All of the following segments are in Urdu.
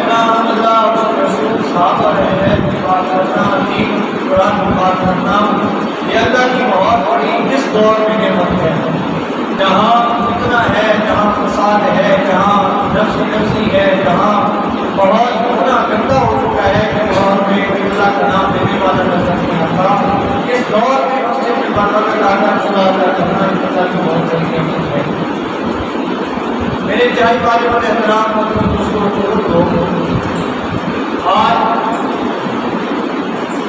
کرنا, اللہ اور رسول صاحب رہے ہیں بات کرنا, دین قرآن کی بات کرنا, یہ اللہ کی بہت بڑی اس دور میں نعمت ہے. جہاں فتنہ ہے, جہاں فساد ہے, جہاں نفس نفسی ہے, جہاں بہت اتنا گندا ہو چکا ہے کہ دور میں اللہ کا نام لینے والا نظر نہیں آتا, اس دور میں مسجد میں عبادت لا کر خدا کا کرنا اللہ کی بہت بڑی نعمت ہے. میرے انتہائی طالب احترام اور دوستوں کو آج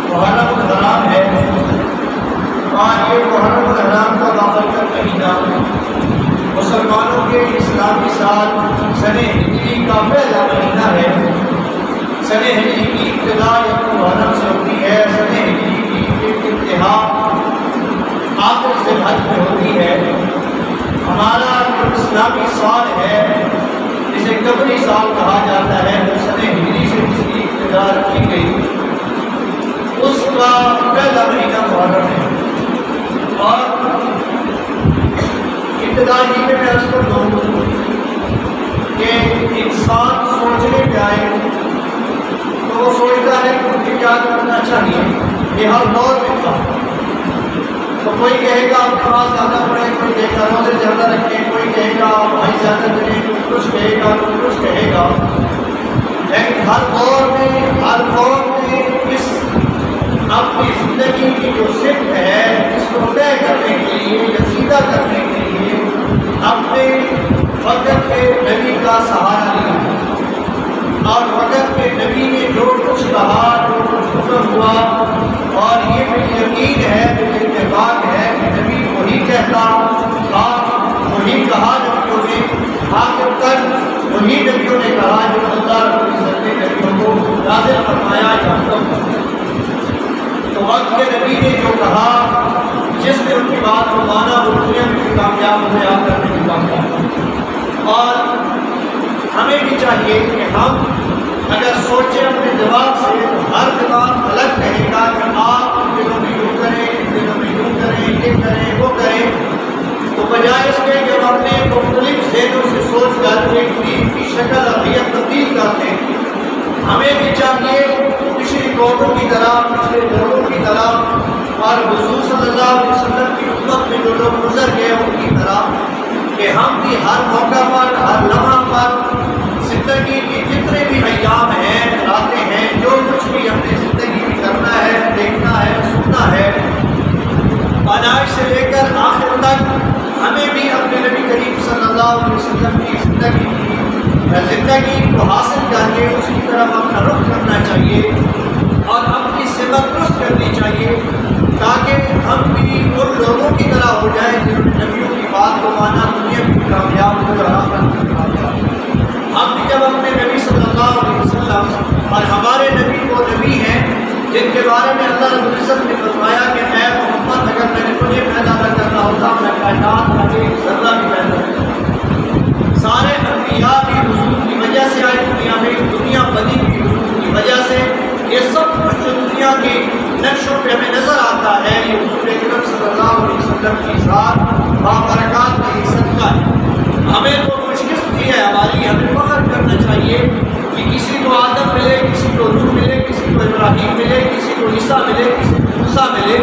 محرم الحرام ہے, اور یہ محرم الحرام کا بابرکت مہینہ مسلمانوں کے اسلامی سال سن ہجری کا پہلا مہینہ ہے. سن ہجری کی ابتدا محرم سے ہوتی ہے, سن ہجری کی انتہا آخر سے حج میں ہوتی ہے. ہمارا جو اسلامی سال ہے جسے قمری سال کہا جاتا ہے, وہ سن ہجری سے اس کی ابتدا رکھی گئی, اس کا پہلا مہینہ محرم ہے. اور ابتدا ہی میں عرض کر دوں کہ انسان سوچنے پہ آئے تو وہ سوچتا ہے کہ مجھے کیا کرنا چاہیے. یہ ہر دور میں تھا. تو کوئی کہے گا آپ نماز زیادہ پڑھیں, کوئی کہے گا روزے زیادہ رکھیں, کوئی کہے گا آپ بھائی زیادہ کریں, کوئی کچھ کہے گا, کوئی کچھ کہے گا. لیکن ہر دور میں ہر قوم میں اس اپنی زندگی کی جو صفت ہے اس کو طے کرنے کے لیے, یسیدہ کرنے کے لیے اپنے وقت کے نبی کا سہارا لیا. اور وقت کے نبی نے جو کچھ کہا, جو کچھ حکم ہوا, اور یہ میری یقین ہے, میری اتفاق ہے کہ نبی وہی کہتا تھا, وہی کہا نبیوں نے, آخر تک وہی نبیوں نے کہا جو اللہ رب العزت نے نبیوں کو نازل فرمایا یا حکم فرمایا. تو وقت کے نبی نے جو کہا, جس نے ان کی بات کو مانا, وہ دنیا میں بھی کامیاب ہو گیا, آخرت میں بھی کامیاب. اور ہمیں بھی چاہیے کہ ہم اگر سوچیں اپنے دماغ سے, ہر دماغ الگ کہے گا کہ آپ ان دنوں میں یوں کریں, ان دنوں میں یوں کریں, یہ کریں, وہ کریں, تو بجائے اس کے کہ ہم اپنے مختلف ذہنوں سے سوچ کر ایک دین کی شکل اور نیت تبدیل کرتے ہیں, ہمیں بھی چاہیے پچھلی قوموں کی طرح, پچھلے دوروں کی طرح, اور حضور صلی اللہ علیہ وسلم کی امت میں جو لوگ گزر گئے ان کی طرح, کہ ہم بھی ہر موقع پر, ہر لمحہ پر زندگی کے جتنے بھی ایام ہیں, راتیں ہیں, جو کچھ بھی ہم نے زندگی میں کرنا ہے, دیکھنا ہے, سننا ہے, پیدائش سے لے کر آخر تک, ہمیں بھی اپنے نبی کریم صلی اللہ علیہ وسلم کی زندگی کو حاصل کر کے اس کی طرف اپنا رخ کرنا چاہیے, اور اپنی سمت درست کرنی چاہیے, تاکہ ہم بھی ان لوگوں کی طرح ہو جائیں جنہوں نے نبیوں کی بات کو مانا, دنیا میں بھی کامیاب ہو اور آخرت میں بھی کامیاب. ہم بھی جب اپنے نبی صلی اللہ علیہ وسلم, اور ہمارے نبی وہ نبی ہیں جن کے بارے میں اللہ رب العزت نے فرمایا کہ اے محمد, اگر میں نے تجھے پیدا نہ کرنا ہوتا, میں کائنات کا ایک ذرہ بھی پیدا نہ کرتا. سارے انبیاء بھی حضور کی وجہ سے آئے دنیا میں, دنیا بنی بھی حضور کی وجہ سے. یہ سب کچھ جو دنیا کے نقشوں پہ ہمیں نظر آتا ہے, یہ حضور اکرم صلی اللہ علیہ وسلم کی ذات بابرکات کا ہی صدقہ ہے. ہمیں تو خوش قسمتی ہے ہماری, ہمیں فخر کرنا چاہیے کہ کسی کو آدم ملے, کسی کو نوح ملے, کسی کو ابراہیم ملے, کسی کو عیسیٰ ملے, کسی کو موسیٰ ملے.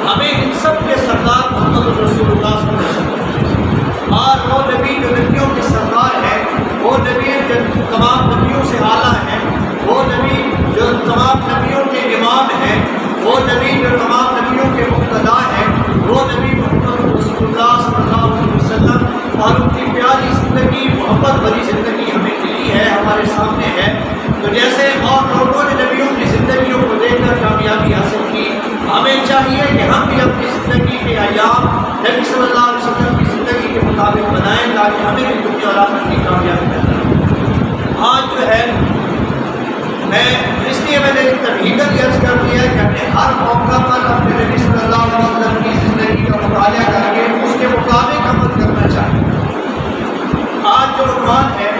ہمیں ان سب کے سردار محمد رسول اللہ صلی اللہ علیہ وسلم, اور وہ نبی جو نبیوں کے سردار ہیں, وہ نبی جو تمام نبیوں سے اعلیٰ ہیں, وہ نبی جو تمام نبیوں کے امام ہیں, وہ نبی جو تمام نبیوں کے مقتدا ہیں, وہ نبی محمد رسول اللہ صلی اللہ علیہ وسلم, اور ان کی پیاری زندگی, محبت بھری زندگی ہمیں ملی ہے, ہمارے سامنے ہے. تو جیسے اور لوگوں نے نبیوں کی زندگیوں کو دیکھ کر کامیابی حاصل کی, ہمیں چاہیے کہ ہم بھی اپنی زندگی کے ایام نبی صلی اللہ علیہ وسلم کی زندگی کے مطابق بنائیں, تاکہ ہمیں بھی دنیا اور آخرت کی کامیابی ملے. آج جو ہے میں اس لیے میں نے تمہیداً عرض کر دیا ہے کہ ہمیں ہر موقع پر اپنے نبی صلی اللہ علیہ وسلم کی زندگی کا مطالعہ کر کے اس کے مطابق عمل کرنا چاہیے. آج جو عنوان ہے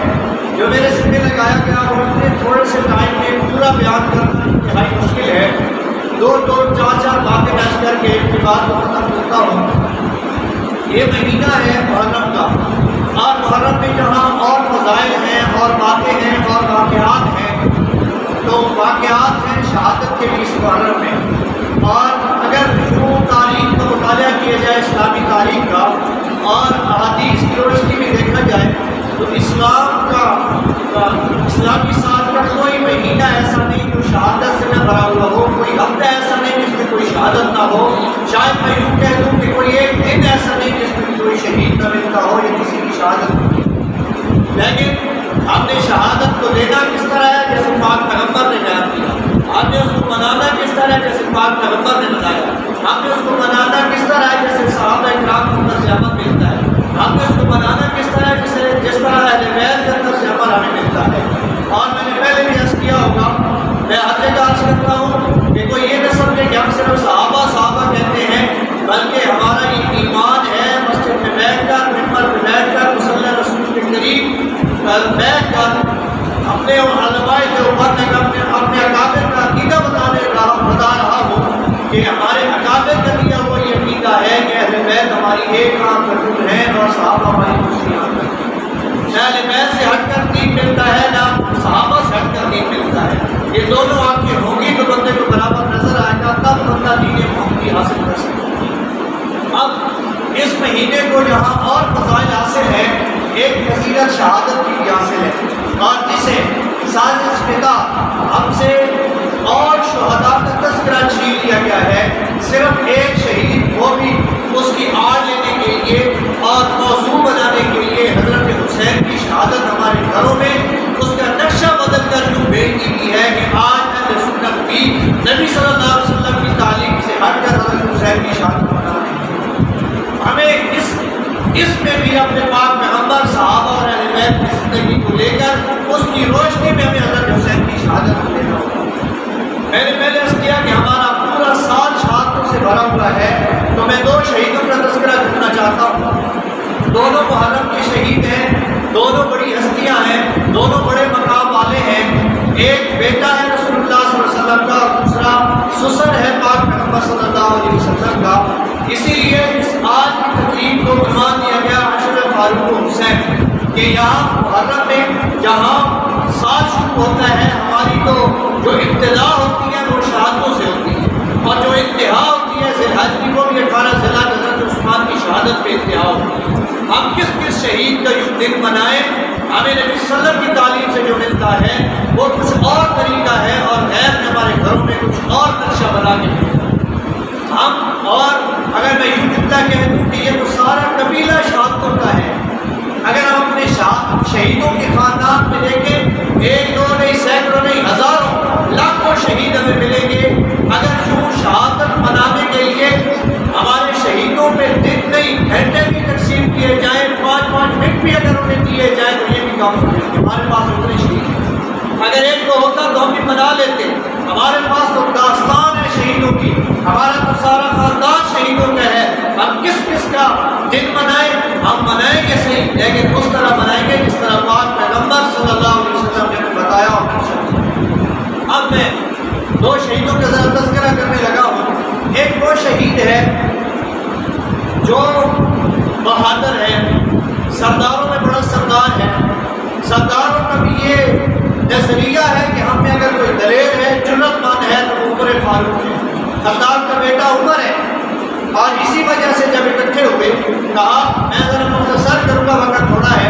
جو میرے ذمہ لگایا گیا, وہ اتنے تھوڑے سے ٹائم میں پورا بیان کرنا انتہائی مشکل ہے. دو چار باتیں ڈچ کر کے ایک کی بات کو ختم کرتا ہوں. یہ مہینہ ہے محرم کا, اور محرم میں جہاں اور فضائل ہیں, اور باتیں ہیں, اور واقعات ہیں, اسلامی سال کا کوئی مہینہ ایسا نہیں جو شہادت سے نہ بھرا ہوا ہو، کوئی ہفتہ ایسا نہیں جس میں کوئی شہادت نہ ہو، شاید میں یوں کہہ دوں کہ کوئی ایک دن ایسا نہیں جس میں کوئی شہید نہ ملتا ہو یا کسی کی شہادت نہ ملتی۔ لیکن ہم نے شہادت کو لینا کس طرح ہے؟ جیسے پاک پیغمبر نے بیان کیا۔ ہم نے اس کو منانا کس طرح ہے؟ جیسے پاک پیغمبر نے بتایا۔ ہم نے اس کو منانا کس طرح ہے؟ جیسے صحابہ کرام کو طرز عمل ملتا ہے۔ ہم نے اس کو منانا کس طرح ہے؟ جس طرح اہل بیت کا طرز عمل ہمیں ملتا ہے۔ اور میں نے پہلے بھی عرض کیا ہوگا، میں ہر جگہ عرض کرتا ہوں کہ کوئی یہ نہ سمجھے کہ ہم صرف صحابہ کہتے ہیں، بلکہ ہمارا یہ ایمان ہے مسجد میں بیٹھ کر، ممبر پہ بیٹھ کر، مصلی رسول کے قریب بیٹھ کر اپنے علماء دیوبند نے اپنے اکابر کا عقیدہ بتا رہا ہوں کہ ہمارے اکابر کا دیا ہوا یہ عقیدہ ہے کہ اہل بیت ہماری ایک آنکھ رسول ہے اور صحابہ ہماری دوسری آنکھ ہے۔ نہ اہل بیت سے ہٹ کر دین ملتا ہے، نہ صحابہ سے ہٹ کر دین ملتا ہے۔ یہ دونوں آنکھیں ہوں گی تو بندے کو برابر نظر آئے گا، تب بندہ دین محمدی حاصل کر سکتا ہے۔ اب اس مہینے کو جہاں اور فضائل حاصل ہے، ایک فضیلت شہادت کی بھی حاصل ہے، اور جسے سازش فدا ہم سے اور شہداء کا تذکرہ چھین لیا گیا ہے، صرف ایک شہید، وہ بھی اس کی آڑ لینے کے لیے اور موضوع بنانے کے لیے حضرت حسین کی شہادت ہمارے گھروں میں اس کا نقشہ بدل کر یوں بھیج دی گئی ہے کہ آج اہل سنت بھی نبی صلی اللہ علیہ وسلم کی تعلیم سے ہٹ کر حضرت حسین کی شہادت بنا رہے ہیں۔ ہمیں اس میں بھی اپنے پاک پیغمبر، صحابہ اور اہل بیت کی زندگی کو لے کر اس کی روشنی میں ہمیں حضرت حسین کی شہادت کو لینا ہوگا۔ میں نے پہلے عرض کیا کہ ہمارا پورا سال شہادتوں سے بھرا ہوا ہے، تو میں دو شہیدوں کا تذکرہ کرنا چاہتا ہوں۔ دونوں محرم کے شہید ہیں، دونوں بڑی ہستیاں ہیں، دونوں بڑے مقام والے ہیں۔ ایک بیٹا ہے رسول اللہ صلی اللہ علیہ وسلم کا، اور دوسرا سسر ہے پاک پیغمبر صلی اللہ علیہ وسلم کا۔ اسی لیے اس آج کی تقریب کو عنوان دیا گیا عشر فاروق حسین، کہ یہاں محرم میں جہاں سال شروع ہوتا ہے، ہماری تو جو ابتدا ہوتی ہے وہ شہادتوں سے ہوتی ہے، اور جو انتہا ہوتی ہے ذی الحج کی، وہ بھی 18 ذی الحج حضرت عثمان کی شہادت پہ انتہا ہوتی ہے۔ ہم کس کس شہید کا یہ دن منائیں؟ ہمیں نبی صلی اللہ علیہ وسلم کی تعلیم سے جو ملتا ہے وہ کچھ اور طریقہ ہے، اور غیر نے ہمارے گھروں میں کچھ اور نقشہ بنا کے ملتا ہے۔ ہم اور اگر میں یوں جملہ کہہ دوں کہ یہ تو سارا قبیلہ شہادتوں کا ہے۔ اگر ہم اپنے شہیدوں کے خاندان میں دیکھیں، ایک دو نہیں، سینکڑوں نہیں، ہزاروں لاکھوں شہید ہمیں ملیں گے۔ اگر یوں شہادت منانے کے لیے ہمارے شہیدوں پہ دن نہیں گھنٹے بھی تقسیم کیے جائیں، 5-5 منٹ بھی اگر انہیں دیے جائیں تو یہ بھی کام ہوتے ہیں۔ ہمارے پاس اتنے شہید ہیں، اگر ایک دو ہوتا تو ہم بھی منا لیتے۔ ہمارے پاس تو داستان ہے شہیدوں کی، ہمارا تو سارا خاندان شہیدوں کا ہے۔ ہم کس کس کا دن منائیں؟ ہم منائیں گے صحیح، لیکن اس طرح منائیں گے جس طرح پاک پیغمبر صلی اللہ علیہ وسلم نے بتایا اور ارشاد۔ اب میں دو شہیدوں کا ذرا تذکرہ کرنے لگا ہوں۔ ایک وہ شہید ہے جو بہادر ہے، سرداروں میں بڑا سردار ہے۔ سرداروں کا بھی یہ نظریہ ہے کہ ہم میں اگر کوئی دلیر ہے، جرت مند ہے، تو عمر فاروق ہے۔ سردار کا بیٹا عمر ہے، اور اسی وجہ سے جب اکٹھے ہوئے کہا، میں ذرا مختصر کروں گا، وقت تھوڑا ہے۔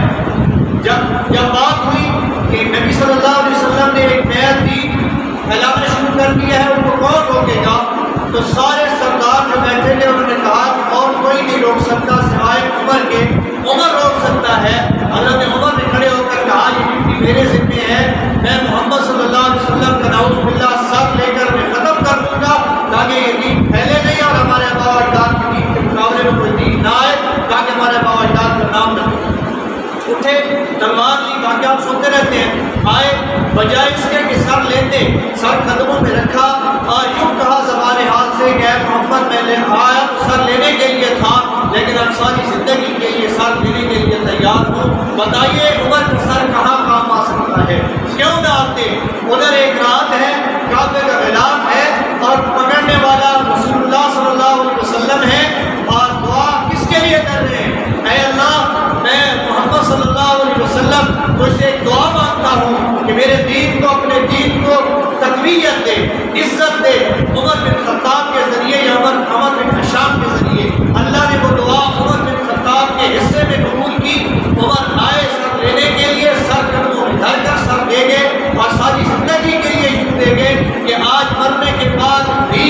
جب بات ہوئی کہ نبی صلی اللہ علیہ وسلم نے ایک نیا دین پھیلانا شروع کر دیا ہے، ان کو کون روکے گا؟ تو سارے سردار جو بیٹھے تھے انہوں نے کہا کہ اور کوئی نہیں روک سکتا سوائے عمر کے، عمر روک سکتا ہے۔ حضرت عمر نے کھڑے ہو کر کہا، یہ ڈیوٹی میرے ذمہ ہے، میں محمد صلی اللہ علیہ وسلم کا نعوذ باللہ سب لے کر میں ختم کر دوں گا، تاکہ یہ دین پھیلے نہیں اور ہمارے آباء و اجداد کے دین کے مقابلے میں کوئی دین نہ آئے، تاکہ ہمارے آباء و اجداد کا نام نہ ہو۔ اٹھے، تلوار لی، باقی آپ سنتے رہتے ہیں، آئے، بجائے اس کے کہ سر لیتے، سر قدموں میں رکھا اور یوں کہا زبان حال سے کہ اے محمد، میں آیا تو سر لینے کے لیے تھا، لیکن اب ساری زندگی کے لیے سر لینے کے لیے تیار ہوں۔ بتائیے عمر کا سر کہاں کام آ سکتا ہے؟ کیوں نہ آتے؟ ادھر ایک رات ہے، کعبے کا غلاف ہے، اور پکڑنے والا رسول اللہ صلی اللہ علیہ وسلم ہے، اور دعا کس کے لیے کر رہے ہیں؟ اے اللہ، میں محمد صلی اللہ علیہ وسلم تو سے ایک دعا مانگتا ہوں کہ میرے دین کو، اپنے دین کو تقویت دے، عزت دے۔ عمر بن خطاب کے ذریعے یا عمر بن ہشام کے ذریعے اللہ نے وہ دعا عمر بن خطاب کے حصے میں قبول کی۔ عمر آئے سر لینے کے لیے، سر قدموں میں دھر کر سر دے گئے ساری زندگی کے لیے یوں دیں گے کہ آج مرنے کے بعد بھی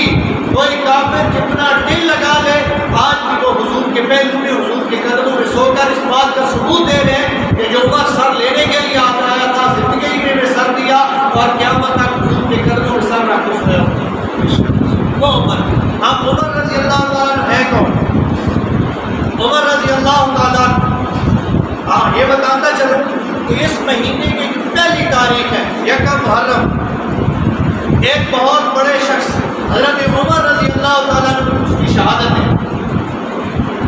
کوئی کافر جتنا دل لگا لے آج بھی وہ حضور کے پہلو میں حضور کے قدموں میں سو کر اس بات کا ثبوت دے رہے ہیں کہ جو عمر سر لینے کے لیے آیا تھا زندگی میں سر دیا اور قیامت تک حضور کے قدموں میں سر رکھ کے سویا وہ عمر. ہم عمر رضی اللہ تعالیٰ ہے کون؟ عمر رضی اللہ تعالیٰ یہ بتاتا چلوں کہ اس مہینے کی جو پہلی تاریخ ہے یکم محرم ایک بہت بڑے شخص حضرت عمر رضی اللہ تعالیٰ نے اس کی شہادت ہے.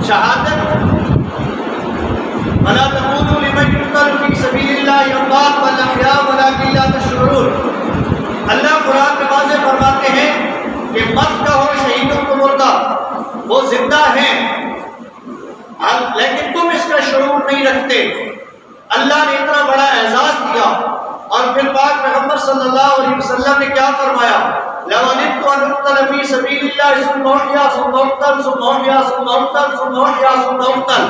شہادت وَلَا تَقُولُوا لِمَنْ يُقْتَلُ فِي سَبِيلِ اللَّهِ أَمْوَاتٌ بَلْ أَحْيَاءٌ وَلَٰكِنْ لَا تَشْعُرُونَ. اللہ قرآن میں واضح فرماتے ہیں کہ مت کہو شہیدوں کو مردہ، وہ زندہ ہیں لیکن تم اس کا شعور نہیں رکھتے. اللہ نے اتنا بڑا اعزاز دیا اور پھر پاک پیغمبر صلی اللہ علیہ وسلم نے کیا فرمایا؟ لَوْ وَدِدتُّ أَنْ أُقْتَلَ فِي سَبِيلِ اللَّهِ ثُمَّ أُحْيَا ثُمَّ أُقْتَلْ ثُمَّ أُحْيَا ثُمَّ أُقْتَلْ ثُمَّ أُحْيَا ثُمَّ أُقْتَلْ.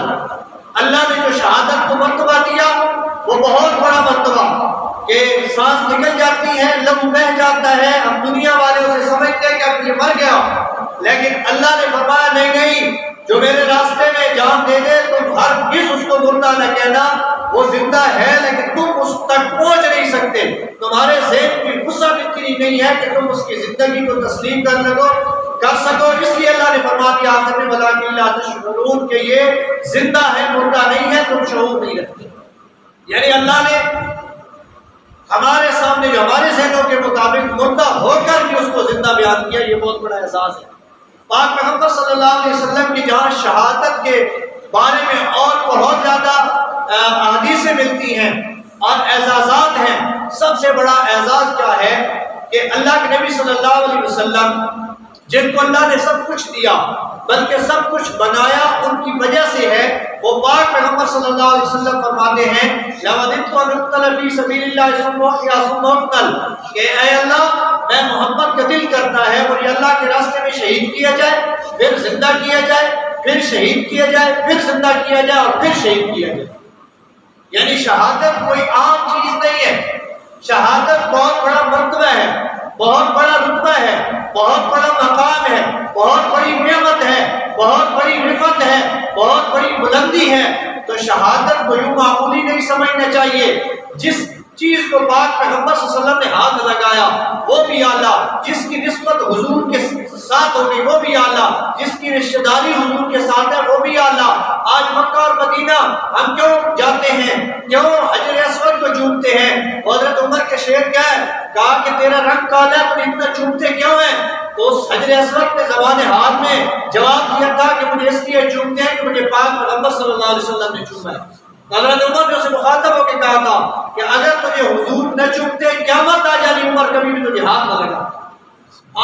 اللہ نے جو شہادت کو مرتبہ دیا وہ بہت بڑا مرتبہ کہ سانس نکل جاتی ہے، لہو بہہ جاتا ہے، اب دنیا والے اسے سمجھتے ہیں کہ اب یہ مر گیا، لیکن اللہ نے فرمایا نہیں، جو میرے راستے میں جان دے دے تم ہرگز اس کو مردہ نہ کہنا، وہ زندہ ہے لیکن تم اس تک پہنچ نہیں سکتے، تمہارے ذہن کی وسعت اتنی نہیں ہے کہ تم اس کی زندگی کو تسلیم کر سکو. اس لیے اللہ نے فرما دیا آخر میں وَلَٰكِنْ لَا تَشْعُرُونَ کہ یہ زندہ ہے مردہ نہیں ہے، تم شعور نہیں رکھتے. یعنی اللہ نے ہمارے سامنے جو ہمارے ذہنوں کے مطابق مردہ ہو کر بھی اس کو زندہ بیان کیا، یہ بہت بڑا اعزاز ہے. پاک پیغمبر صلی اللہ علیہ وسلم کی جہاں شہادت کے بارے میں اور بہت زیادہ احادیثیں ملتی ہیں اور اعزازات ہیں، سب سے بڑا اعزاز کیا ہے کہ اللہ کے نبی صلی اللہ علیہ وسلم جن کو اللہ نے سب کچھ دیا بلکہ سب کچھ بنایا ان کی وجہ سے ہے، وہ پاک پیغمبر صلی اللہ علیہ وسلم فرماتے ہیں لَوَدِدتُّ أَنْ أُقْتَلَ فِي سَبِيلِ اللَّهِ ثُمَّ أُحْيَا ثُمَّ أُقْتَلْ کہ اے اللہ میں محمد کا دل کرتا ہے اور یہ اللہ کے راستے میں شہید کیا جائے، پھر زندہ کیا جائے، پھر شہید کیا جائے، پھر زندہ کیا جائے اور پھر شہید کیا جائے. یعنی شہادت کوئی عام چیز نہیں ہے، شہادت بہت بڑا مرتبہ ہے، بہت بڑا رتبہ ہے، بہت بڑا مقام ہے، بہت بڑی نعمت ہے، بہت بڑی رفعت ہے، بہت بڑی بلندی ہے. تو شہادت کو یوں معمولی نہیں سمجھنا چاہیے. جس چیز کو پاک پیغمبر صلی اللہ علیہ وسلم نے ہاتھ لگایا وہ بھی اعلیٰ، جس کی نسبت حضور کے ساتھ ہوگی وہ بھی اعلیٰ، جس کی رشتہ داری حضور کے ساتھ ہے وہ بھی اعلیٰ. آج مکہ اور مدینہ ہم کیوں جاتے ہیں، کیوں حجر اسود کو چومتے ہیں؟ حضرت عمر کے شعر کیا ہے؟ کہا کہ تیرا رنگ کالا ہے تو اتنا چومتے کیوں ہیں؟ تو اس حجر اسود نے زبان حال میں جواب دیا تھا کہ مجھے اس لیے چومتے ہیں کہ مجھے پاک پیغمبر صلی اللہ علیہ وسلم نے چوما ہے. حضرت عمر نے اسے مخاطب ہو کے کہا تھا کہ اگر تجھے حضور نہ چومتے قیامت آ جانی عمر کبھی بھی تجھے ہاتھ نہ لگا.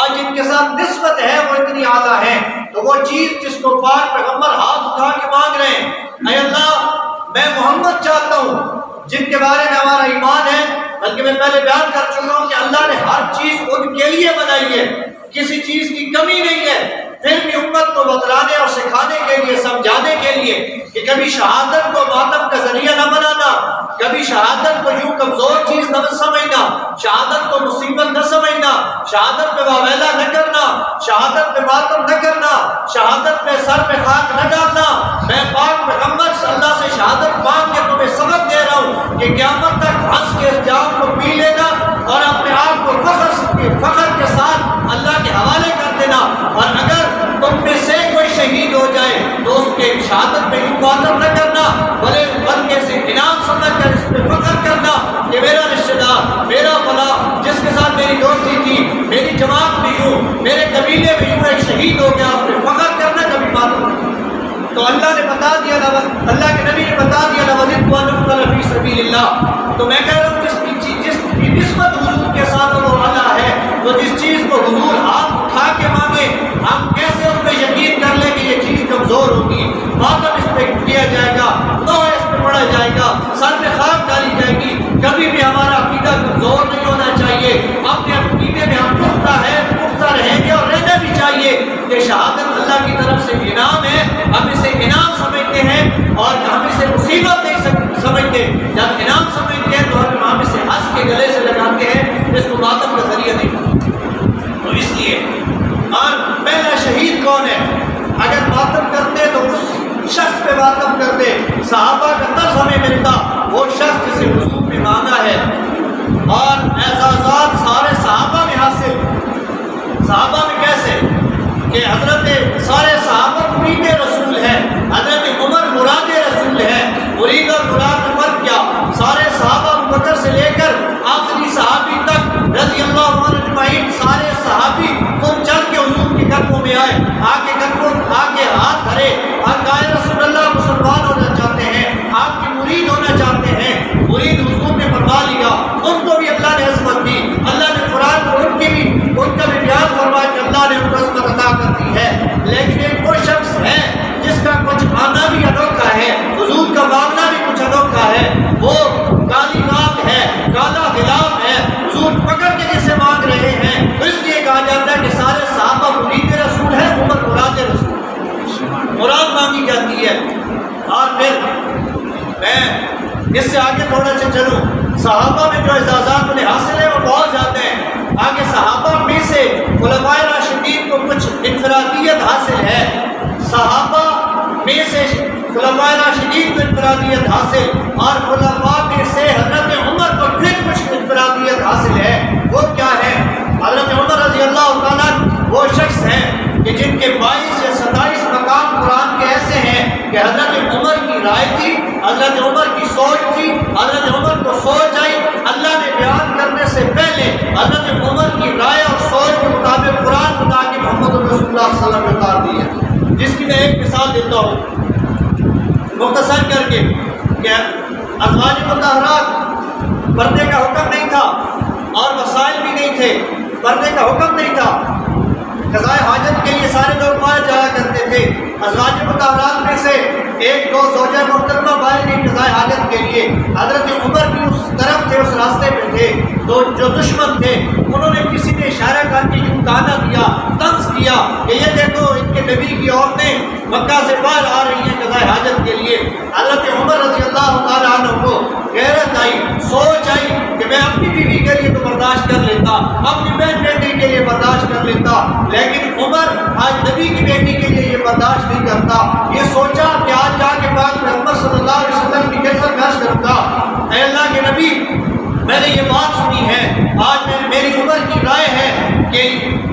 آج جن کے ساتھ نسبت ہے وہ اتنی اعلیٰ ہے تو وہ چیز جس کو پاک پیغمبر ہاتھ اٹھا کے مانگ رہے ہیں، اے اللہ میں محمد چاہتا ہوں جن کے بارے میں ہمارا ایمان ہے، بلکہ میں پہلے بیان کر چکا ہوں کہ اللہ نے ہر چیز ان کے لیے بنائی ہے، کسی چیز کی کمی نہیں ہے. پھر بھی امت کو بتلانے اور سکھانے کے لیے، سمجھانے کے لیے کہ کبھی شہادت کو ماتم کا ذریعہ نہ بنانا، کبھی شہادت کو یوں کمزور چیز نہ سمجھنا، شہادت کو مصیبت نہ سمجھنا، شہادت میں واویلا نہ کرنا، شہادت میں ماتم نہ کرنا، شہادت میں سر میں خاک نہ ڈالنا. میں پاک پیغمبر صلی اللہ سے شہادت مانگ کے تمہیں سبق دے رہا ہوں کہ قیامت تک ہنس کے اس جام کو پی لینا اور اپنے آپ کو فخر کے ساتھ اللہ کے حوالے کر دینا. اور اگر تم میں سے کوئی شہید ہو جائے تو اس کے شہادت میں یوں ماتم نہ کرنا بلکہ اسے انعام سمجھ کر اس پہ فخر کرنا کہ میرا رشتہ دار، میرا فلاں جس کے ساتھ میری دوستی تھی، میری جماعت میں یوں، میرے قبیلے میں یوں ایک شہید ہو گیا، اس پہ فخر کرنا، کبھی ماتم نہ کرنا. تو اللہ نے بتا دیا، اللہ کے نبی نے بتا دیا لَوَدِدتُّ أَنْ أُقْتَلَ فِي سَبِيلِ اللَّهِ. تو میں کہہ رہا ہوں جس کی نسبت حضور کے ساتھ وہ اعلیٰ ہے، تو جس چیز کو حضور ہاتھ اٹھا کے مانگے ہم کیسے اس پہ یقین کر لیں کہ یہ چیز کمزور ہوگی. ماتم اس پہ کیا جائے گا، نوح اس پہ پڑھا جائے گا، سر میں خاک ڈالی جائے گی. کبھی بھی ہمارا عقیدہ کمزور نہیں ہونا چاہیے. اپنے عقیدے میں ہم پختہ رہیں گے اور رہنا بھی چاہیے کہ شہادت اللہ کی طرف سے انعام ہے. ہم اسے انعام سمجھتے ہیں اور ہم اسے مصیبت نہیں سمجھتے. جب انعام سمجھتے ہیں تو ہم اسے ہنس کے گلے سے لگاتے ہیں اعزازات سارے صحابہ میں حاصل. صحابہ میں کیسے کہ حضرت سارے صحابہ مرید رسول ہے، حضرت عمر مراد رسول ہے. مرید اور مراد میں فرق کیا؟ سارے صحابہ ابو بکر سے لے کر آخری صحابی تک رضی اللہ عنہ اجمعین سارے صحابی تم چل کے حضور کے قدموں میں آئے، آ کے ہاتھ دھرے اور کہا رسول اللہ مسلمان ہونا چاہتے ہیں، آپ کی مرید ہونا چاہتے ہیں. مرید حضور نے فرما لیا، ان کو بھی اللہ نے عظمت دی. اللہ نے قرآن کو ان کا بھی بیان فرمایا کہ اللہ نے ان کو عظمت عطا کر دی ہے. لیکن ایک وہ شخص ہے جس کا کچھ آنا بھی انوکھا ہے، حضور کا معاملہ بھی کچھ انوکھا ہے. وہ کالی رات ہے، کالا غلاف ہے، حضور پکڑ کے جسے مانگ رہے ہیں. تو اس لیے کہا جاتا ہے کہ سارے صحابہ مرید رسول ہے، عمر مراد رسول مراد مانگی جاتی ہے. اور پھر میں اس سے آگے تھوڑا سا چلوں. صحابہ میں جو اعزازات انہیں حاصل ہیں وہ بہت زیادہ ہیں. آگے صحابہ میں سے خلفائے راشدین کو کچھ انفرادیت حاصل ہے. صحابہ میں سے خلفائے راشدین کو انفرادیت حاصل، اور خلفاء میں سے حضرت عمر کو پھر کچھ انفرادیت حاصل ہے. وہ کیا ہے؟ حضرت عمر رضی اللہ تعالیٰ وہ شخص ہیں کہ جن کے 22 یا 27 مقام قرآن کے ایسے ہیں کہ حضرت عمر کی رائے تھی، حضرت عمر کی سوچ تھی، حضرت عمر کو سوچ آئی. اللہ نے بیان کرنے سے پہلے حضرت عمر کی رائے اور سوچ کے مطابق قرآن بتا کے محمد رسول اللہ صلی اللہ علیہ وسلم نے اتار دی ہے. جس کی میں ایک مثال دیتا ہوں مختصر کر کے کہ ازواج مطہرات پردے کا حکم نہیں تھا اور وسائل بھی نہیں تھے. پردے کا حکم نہیں تھا، قضائے حاجت کے لیے سارے لوگ باہر جایا کرتے تھے. ازواج مطہرات میں سے ایک دو زوجہ محترمہ باہر گئی قضائے حاجت کے لیے. حضرت عمر بھی اس طرف تھے، اس راستے پہ تھے. تو جو دشمن تھے انہوں نے کسی نے اشارہ کر کے یوں تانا دیا، طنز کیا کہ یہ دیکھو ان کے نبی کی عورتیں مکہ سے باہر آ رہی ہیں قضائے حاجت کے لیے. حضرت عمر رضی اللہ تعالیٰ عنہ کو غیرت آئی، سوچ آئی کہ میں اپنی بیوی کے لیے تو برداشت کر لیتا، اپنی بہن بیٹی کے لیے برداشت کر لیتا، لیکن عمر آج نبی کی بیٹی کے لیے یہ برداشت نہیں کرتا. یہ سوچا کہ آج جا کے پاک محمد صلی اللہ علیہ وسلم کی کیسا عرض کروں گا، اے اللہ کے نبی میں نے یہ بات سنی ہے، آج میری عمر کی رائے ہے کہ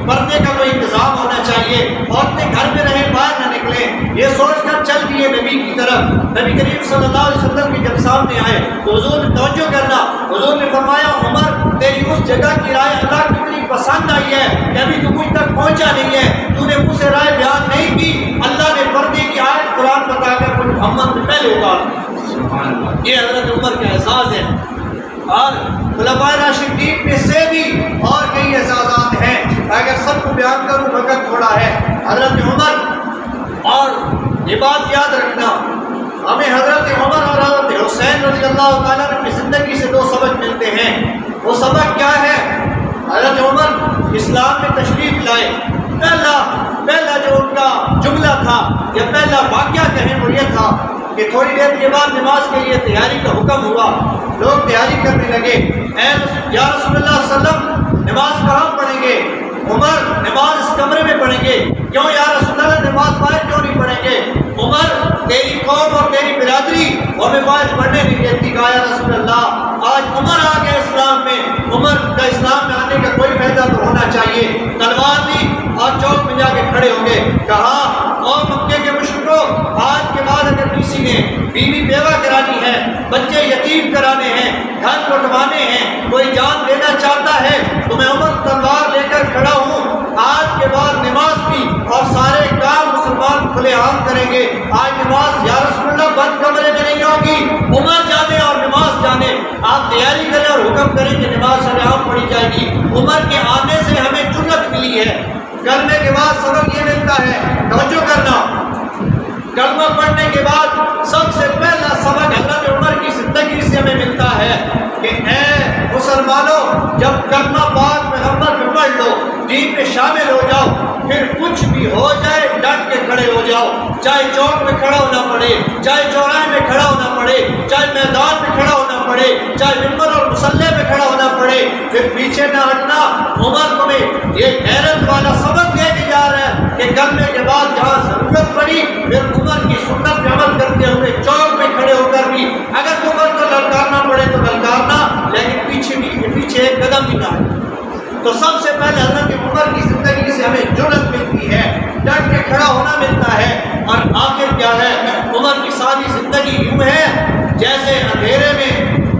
پردے کا کوئی انتظام ہونا چاہیے، عورتیں گھر میں رہیں باہر نہ نکلیں. یہ سوچ کر چل دیے نبی کی طرف. نبی کریم صلی اللہ علیہ وسلم کے جب سامنے آئے تو حضور نے توجہ کرنا، حضور نے فرمایا عمر تیری اس جگہ کی رائے اللہ کی اتنی پسند آئی ہے کہ ابھی تو مجھ تک پہنچا نہیں ہے، تو نے مجھ سے رائے بیان نہیں کی. اللہ نے پردے کی آیت قرآن بتا کر کچھ محمد میں پہلے اتار. یہ حضرت عمر کا احساس ہے. اور خلفائے راشدین میں سے بھی اور کئی اعزازات ہیں، اگر سب کو بیان کروں وقت تھوڑا ہے. حضرت عمر، اور یہ بات یاد رکھنا ہمیں حضرت عمر اور حضرت حسین رضی اللہ تعالیٰ کی زندگی سے 2 سبق ملتے ہیں. وہ سبق کیا ہے؟ حضرت عمر اسلام میں تشریف لائے. پہلا جو ان کا جملہ تھا یا پہلا واقعہ کہیں وہ یہ تھا کہ تھوڑی دیر کے بعد نماز کے لیے تیاری کا حکم ہوا. لوگ تیاری کرنے لگے، اے یا رسول اللہ صلی اللہ علیہ وسلم نماز کہاں پڑھیں گے؟ عمر نماز اس کمرے میں پڑھیں گے. کیوں یا رسول اللہ نماز باہر کیوں نہیں پڑھیں گے؟ عمر تیری قوم اور تیری برادری ہمیں باہر پڑھنے نہیں دیتی. کہا یا رسول اللہ آج عمر آ گیا اسلام میں، عمر کا اسلام میں آنے کا کوئی فائدہ تو ہونا چاہیے. تلوار دی اور چوک میں جا کے کھڑے ہو گئے. کہا او مکے کے مشرکو، آج کے بعد اگر کسی نے بیوی بیوہ کرانی ہے، بچے یتیم کرانے ہیں، گھر لٹوانے ہیں، کوئی جان دینا چاہتا ہے تو میں عمر تلوار لے کر کھڑا ہوں. آج کے بعد نماز بھی اور سارے کام مسلمان کھلے عام کریں گے. آج نماز یا رسول اللہ بند کمرے میں نہیں ہوگی، عمر جانے اور نماز جانے. آپ تیاری کریں اور حکم کریں کہ نماز سر عام پڑھی جائے گی. عمر کے آنے سے ہمیں جرأت ملی ہے. کرنے کے بعد سبق یہ ملتا ہے، توجہ کرنا، کلمہ پڑھنے کے بعد سب سے پہلا سبق حضرت عمر کی زندگی سے ہمیں ملتا ہے کہ اے مسلمانوں جب کلمہ پاک پیغمبر میں پڑھ لو، دین میں شامل ہو جاؤ، پھر کچھ بھی ہو جائے ڈٹ کے کھڑے ہو جاؤ. چاہے چوک میں کھڑا ہونا پڑے، چاہے چوراہے میں کھڑا ہونا پڑے، چاہے میدان میں کھڑا ہونا پڑے، چاہے ممبر اور مصلی میں کھڑا ہونا پڑے، پھر پیچھے نہ ہٹنا. عمر تمہیں یہ غیرت والا سبق دے کے جا رہا ہے کہ کرنے کے بعد جہاں ضرورت پڑی پھر عمر کی سنت پہ عمل کرتے ہوئے چوک میں کھڑے ہو کر بھی اگر عمر کو للکارنا پڑے تو للکارنا، لیکن پیچھے پیچھے ایک قدم بھی نہ آئے۔ تو سب سے پہلے حضرت عمر کی زندگی سے ہمیں جرأت ملتی ہے، ڈٹ کے کھڑا ہونا ملتا ہے۔ اور آخر کیا ہے، عمر کی ساری زندگی یوں ہے جیسے اندھیرے میں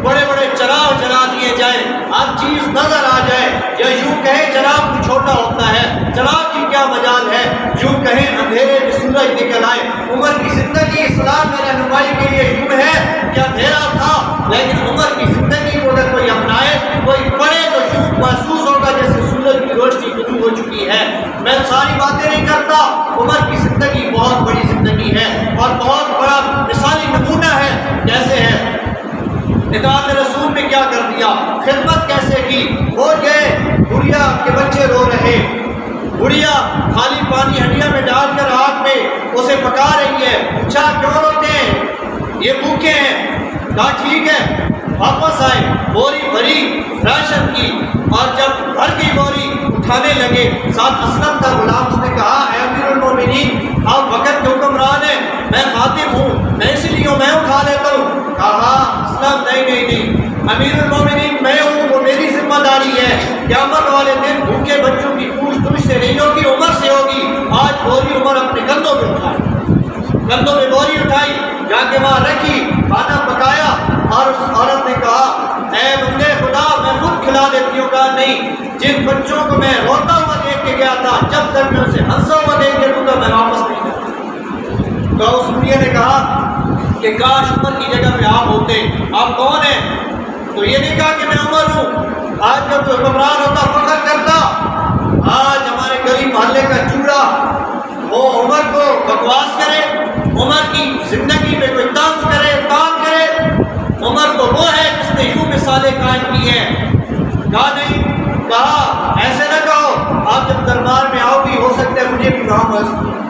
بڑے بڑے چراغ جلا دیے جائیں، ہر چیز نظر آ جائے، یا یوں کہیں چراغ بھی چھوٹا ہوتا ہے، چراغ کی کیا مجال ہے، یوں کہیں اندھیرے میں سورج نکل آئے۔ عمر کی زندگی اسلام میں رہنمائی کے لیے یوں ہے کہ اندھیرا تھا، لیکن عمر کی زندگی کو اگر کوئی اپنائے، کوئی پڑھے تو یوں محسوس ہوگا جیسے سورج کی روشنی شروع ہو چکی ہے۔ میں ساری باتیں نہیں کرتا، عمر کی زندگی بہت بڑی زندگی ہے اور بہت بڑا مثالی نمونہ ہے۔ کیسے ہے، اطاعت رسول میں کیا کر دیا، خدمت کیسے کی۔ ہو گئے بڑھیا کے بچے رو رہے، بڑھیا خالی پانی ہنڈیا میں ڈال کر آگ میں اسے پکا رہی ہے، پوچھا کیوں روتے ہیں، یہ بھوکے ہیں، کہا ٹھیک ہے۔ واپس آئے، بوری بھری راشن کی، اور جب بھر کی بوری اٹھانے لگے، ساتھ اسلم تھا غلام، اس نے کہا اے امیر المومنین، آپ وقت کے حکمران ہیں، میں خادم ہوں، میں اسی لیے میں اٹھا لیتا ہوں۔ کہا اسلم نہیں، امیر المومنین میں ہوں، وہ میری ذمہ داری ہے۔ قیامت والے دن بھوکے بچوں کی پوچھ تجھ سے نہیں ہوگی، عمر سے ہوگی۔ آج بوری عمر اپنے کندھوں پہ اٹھائی، کندھوں میں بوری اٹھائی، جا کے وہاں رکھی، کھانا پکایا، اور اس عورت نے کہا اے بندے خدا میں خود کھلا دیتی ہوں۔ کہا نہیں، جن بچوں کو میں روتا ہوا دیکھ کے گیا تھا، جب تک میں اسے ہنسا ہوا دیکھ کے تو میں واپس نہیں جاتا۔ تو اس بڑھیا نے کہا کہ کاش عمر کی جگہ پہ آپ ہوتے، آپ کون ہیں؟ تو یہ نہیں کہا کہ میں عمر ہوں، آج جب تو حکمران ہوتا فخر کرتا، آج ہمارے گلی محلے کا چوڑا وہ عمر کو بکواس کرے، عمر کی زندگی پہ کوئی طنز کرے، تان کرے۔ عمر تو وہ ہے جس نے یوں مثالیں قائم کی ہیں۔ کہا نہیں، کہا ایسے نہ کہو، آپ جب دربار میں آؤ گی ہو سکتا ہے مجھے بھی وہاں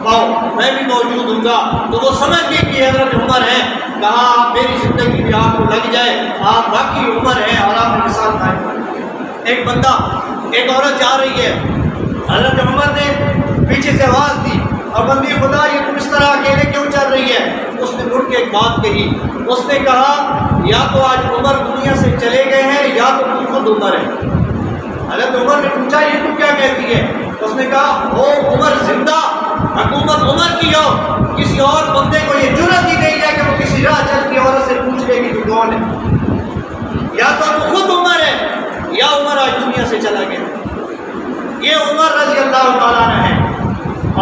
پاؤ، میں بھی موجود ہوں گا۔ تو وہ سمجھ گئی کہ حضرت عمر ہیں۔ کہا آپ میری زندگی بھی آپ کو لگ جائے، آپ باقی عمر ہیں اور آپ نے مثال قائم کی۔ ایک بندہ، ایک عورت جا رہی ہے، حضرت عمر نے پیچھے سے آواز دی اور بندی خدا یہ تم اس طرح اکیلے کیوں چل رہی ہے؟ اس نے مڑ کے ایک بات کہی، اس نے کہا یا تو آج عمر دنیا سے چلے گئے ہیں یا تو تم خود عمر ہے۔ حضرت عمر نے پوچھا یہ تم کیا کہتی ہے؟ اس نے کہا وہ عمر زندہ، حکومت عمر کی ہو، کسی اور بندے کو یہ جرأت ہی نہیں ہے کہ وہ کسی راہ چلتی عورت سے پوچھ لے کہ تو کون ہے۔ یا تو خود عمر ہے یا عمر آج دنیا سے چلا گیا۔ یہ عمر رضی اللہ تعالیٰ عنہ ہے،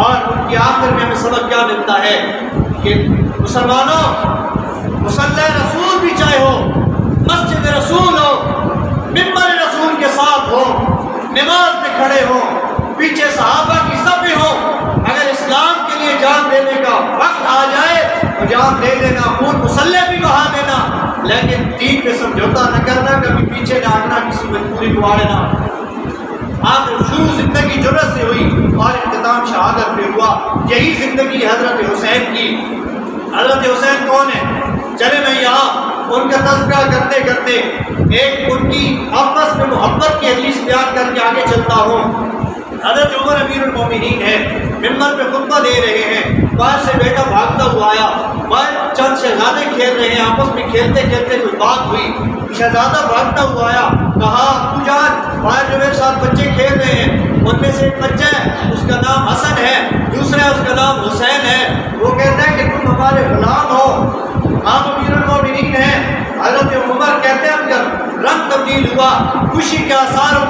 اور ان کی آخر میں ہمیں سبق کیا ملتا ہے کہ مسلمانوں، مصلی رسول بھی چاہے ہو، مسجد رسول ہو، ممبر رسول کے ساتھ ہو، نماز میں کھڑے ہو، پیچھے صحابہ کی صفیں ہو، اگر اسلام کے لیے جان دینے کا وقت آ جائے تو جان دے دینا، خون مسلح بھی بہا دینا، لیکن دین پہ سمجھوتا نہ کرنا، کبھی پیچھے نہ ہٹنا، کسی مجبوری کو آڑے نہ۔ آخر شروع زندگی جرأت سے ہوئی اور اختتام شہادت پہ ہوا۔ یہی زندگی حضرت حسین کی۔ حضرت حسین کون ہے؟ چلے میں یہاں ان کا تذکرہ کرتے کرتے ایک ان کی آپس میں محبت کی حدیث بیان کر کے آگے چلتا ہوں۔ حضرت عمر امیر المومنین ہے، ممبر پہ خطبہ دے رہے ہیں، باہر سے بیٹا بھاگتا ہوا آیا، باہر چند شہزادے کھیل رہے ہیں، آپس میں کھیلتے کھیلتے کوئی بات ہوئی، شہزادہ بھاگتا ہوا آیا، کہا ابو جان باہر جو میرے ساتھ بچے کھیل رہے ہیں ان میں سے ایک بچہ ہے اس کا نام حسن ہے، دوسرا اس کا نام حسین ہے، وہ کہتا ہے کہ تم ہمارے غلام ہو، آپ امیر المومنین ہیں۔ حضرت عمر کہتے ہیں جب رنگ تبدیل ہوا، خوشی کے آثار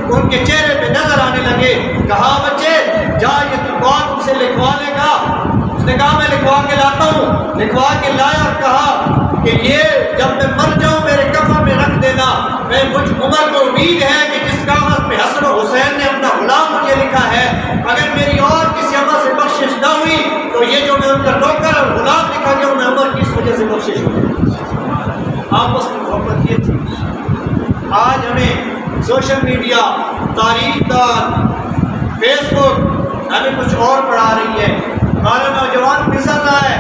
ان کے چہرے پہ نظر آنے لگے، کہا بچے جا یہ تو بات ان سے لکھوا لے گا۔ اس نے کہا میں لکھوا کے لاتا ہوں، لکھوا کے لایا اور کہا کہ یہ جب میں مر جاؤں میرے کفن میں رکھ دینا، میں مجھ عمر کو امید ہے کہ جس کاغذ پہ حسن و حسین نے اپنا غلام مجھے لکھا ہے، اگر میری اور کسی عمل سے بخشش نہ ہوئی تو یہ جو میں ان کا نوکر اور غلام لکھا گیا میں عمر کی اس وجہ سے بخشش ہوئی۔ آپس میں محبت یہ تھی۔ آج ہمیں سوشل میڈیا، تاریخ دان، فیس بک ہمیں کچھ اور پڑھا رہی ہے۔ ہمارا نوجوان پھسل رہا ہے،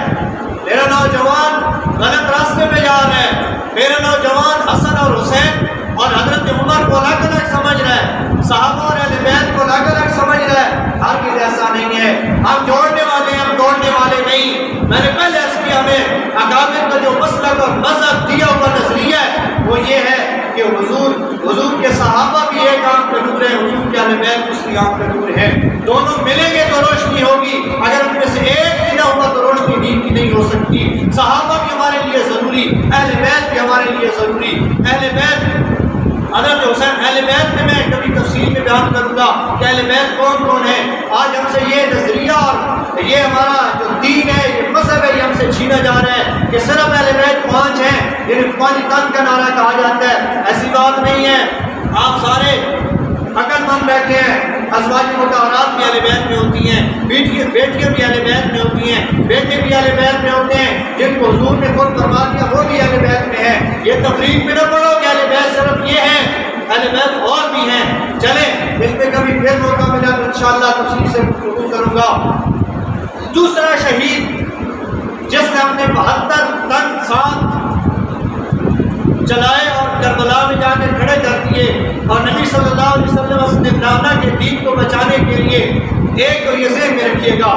میرا نوجوان غلط راستے پہ جا رہا ہے، میرا نوجوان حسن اور حسین اور حضرت عمر کو الگ الگ سمجھ رہا ہے، صحابہ اور اہل بیت کو الگ الگ سمجھ رہا ہے۔ ہرگز ایسا نہیں ہے، ہم جوڑنے والے ہیں، ہم توڑنے والے نہیں۔ میں نے پہلے اس کی ہمیں اکابر کا جو مسلک اور مذہب دیا ہوا نظریہ ہے وہ یہ ہے کہ حضور کے ساتھ صحابہ بھی ایک آنکھ کا نور ہے، حضور کے اہل بیت دوسری آنکھ کا نور ہے، دونوں ملیں گے تو روشنی ہوگی، اگر ان میں سے ایک بھی نہ ہوگا تو روشنی دین کی نہیں ہو سکتی۔ صحابہ بھی ہمارے لیے ضروری، اہل بیت بھی ہمارے لیے ضروری۔ اہل بیت حضرت حسین، اہل بیت میں کبھی تفصیل میں بیان کروں گا کہ اہل بیت کون کون ہے۔ آج ہم سے یہ نظریہ اور یہ ہمارا جو دین ہے، یہ مذہب ہے، یہ ہم سے چھینا جا رہا ہے کہ صرف اہل بیت 5 ہیں، جنہیں 5 تن کا نعرہ کہا جاتا ہے۔ ایسی بات نہیں ہے، آپ سارے عقل مند بیٹھے ہیں، ازواج مطہرات بھی اہل بیت میں ہوتی ہیں، بیٹیاں بھی اہل بیت میں ہوتی ہیں، بیٹے بھی اہل بیت میں ہوتے ہیں، جن کو حضور نے خود فرما دیا وہ بھی اہل بیت میں ہیں۔ یہ تفریق میں نہ پڑو کہ اہل بیت صرف یہ ہیں، اہل بیت اور بھی ہیں۔ چلیں اس میں کبھی پھر موقع ملا تو انشاءاللہ تفصیل سے گفتگو کروں گا۔ دوسرا شہید جس نے اپنے 72 تن ساتھ چلائے اور کربلا میں جا کے کھڑے کر دیے، اور نبی صلی اللہ علیہ وسلم اپنے نانا کے دین کو بچانے کے لیے ایک تو یہ ذہن میں رکھیے گا،